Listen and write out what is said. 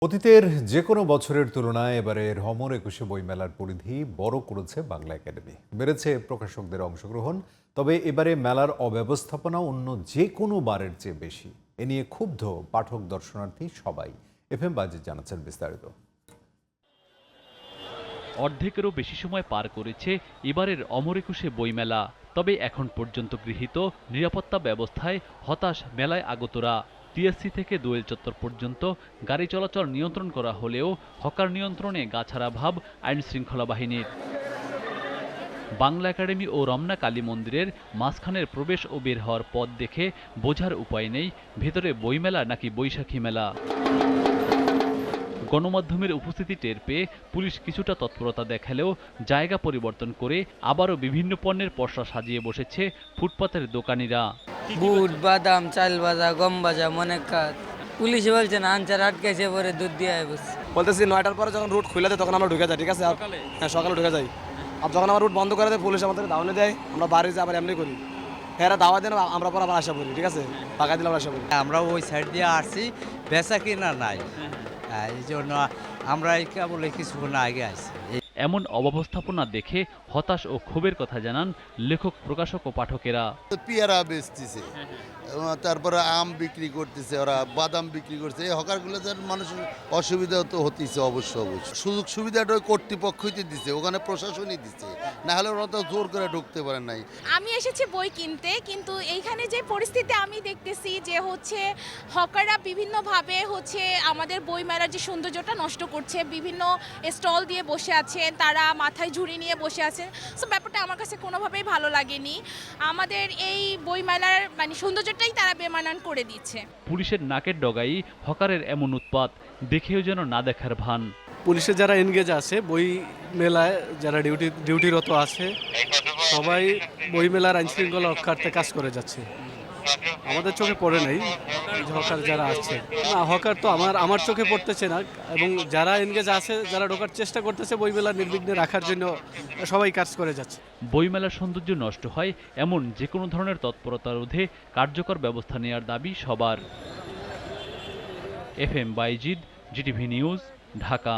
অতীতের যে কোনো বছরের তুলনায় এবারের অমর একুশে বইমেলার পরিধি বড় করেছে বাংলা একাডেমি। বেড়েছে প্রকাশকদের অংশগ্রহণ, তবে এবারে মেলার অব্যবস্থাপনা অন্য যে কোনো বারের চেয়ে বেশি। এ নিয়ে ক্ষুব্ধ পাঠক দর্শনার্থী সবাই। FM বাজিত জানাচ্ছেন বিস্তারিত। অর্ধেকেরও বেশি সময় পার করেছে এবারের অমর একুশে বইমেলা। তবে এখন পর্যন্ত গৃহীত নিরাপত্তা ব্যবস্থায় হতাশ মেলায় আগতরা। টিএসসি থেকে দোয়েল চত্বর পর্যন্ত গাড়ি চলাচল নিয়ন্ত্রণ করা হলেও হকার নিয়ন্ত্রণে গাছাড়া ভাব আইন শৃঙ্খলা বাহিনীর। বাংলা একাডেমি ও রমনা কালী মন্দিরের মাঝখানের প্রবেশ ও বের হওয়ার পথ দেখে বোঝার উপায় নেই ভেতরে বইমেলা নাকি বৈশাখী মেলা। গণমাধ্যমের উপস্থিতি টের পেয়ে পুলিশ কিছুটা তৎপরতা দেখালেও জায়গা পরিবর্তন করে আবারও বিভিন্ন পণ্যের পসরা সাজিয়ে বসেছে ফুটপাতের দোকানিরা। বুট, বাদাম, চাল ভাজা, গম ভাজা, মনে কাজ। পুলিশ বলছে না, আনসার আটকেছে, পরে দুধ দিয়ে বসছে। বলতেছি 9টার পরে যখন রুট খুলে দেয় তখন আমরা ঢুকে যাই, ঠিক আছে? হ্যাঁ, সকালে ঢুকে যাই। আর যখন আমার রুট বন্ধ করে দেয় পুলিশ আমাদের দাওয়ানে দেয়, আমরা বাড়ি যাই আবার এমনি করি। হ্যাঁ, দাওয়া দেন, আমরা পর আবার আশা করি, ঠিক আছে? টাকা দিলে আবার আশা করি। আমরা ওই সাইড দিয়ে আসছি, বেচা কিনা নাই, এই জন্য আমরা কেবল কিছুক্ষণ আগে আসছি। এমন অব্যবস্থাপনা দেখে হতাশ ও ক্ষোভের কথা জানান লেখক, প্রকাশক ও পাঠকেরা। পেয়ারা বেচতেছে, তারপরে আম বিক্রি করতেছে, ওরা বাদাম বিক্রি করছে। এই হকারগুলোদের মানুষের অসুবিধা তো হতেছে, অবশ্য সুযোগ সুবিধাটা ওই কর্তৃপক্ষই দিচ্ছে, ওখানে প্রশাসনই দিচ্ছে, না হলে ওরা তো জোর করে ঢুকতে পারে নাই। আমি এসেছি বই কিনতে, কিন্তু এইখানে যে পরিস্থিতি আমি দেখতেছি যে হকাররা বিভিন্নভাবে আমাদের বই মেলার যে সৌন্দর্যটা নষ্ট করছে। বিভিন্ন স্টল দিয়ে বসে আছেন, তারা মাথায় ঝুড়ি নিয়ে বসে আছেন। সো ব্যাপারটা আমার কাছে কোনোভাবেই ভালো লাগেনি। আমাদের এই বই মেলার সৌন্দর্যটাই তারা বেমানান করে দিচ্ছে। পুলিশের নাকের ডগাই হকারের এমন উৎপাত দেখেও যেন না দেখার ভান। পুলিশে যারা এনগেজ আছে, বই মেলায় যারা ডিউটিরত আছে, সবাই বই মেলার আইন শৃঙ্খলা রক্ষার্থে কাজ করে যাচ্ছে। আমাদের চোখে পড়ে নাই হকার যারা আছে, না হকার তো আমার চোখে পড়তেছে না। এবং যারা এনগেজ আছে, যারা ঢোকার চেষ্টা করতেছে বই মেলা নির্বিঘ্নে রাখার জন্য, সবাই কাজ করে যাচ্ছে। বইমেলার সৌন্দর্য নষ্ট হয় এমন যে কোনো ধরনের তৎপরতা রোধে কার্যকর ব্যবস্থা নেওয়ার দাবি সবার। FM বাজিত, জিটিভি নিউজ, ঢাকা।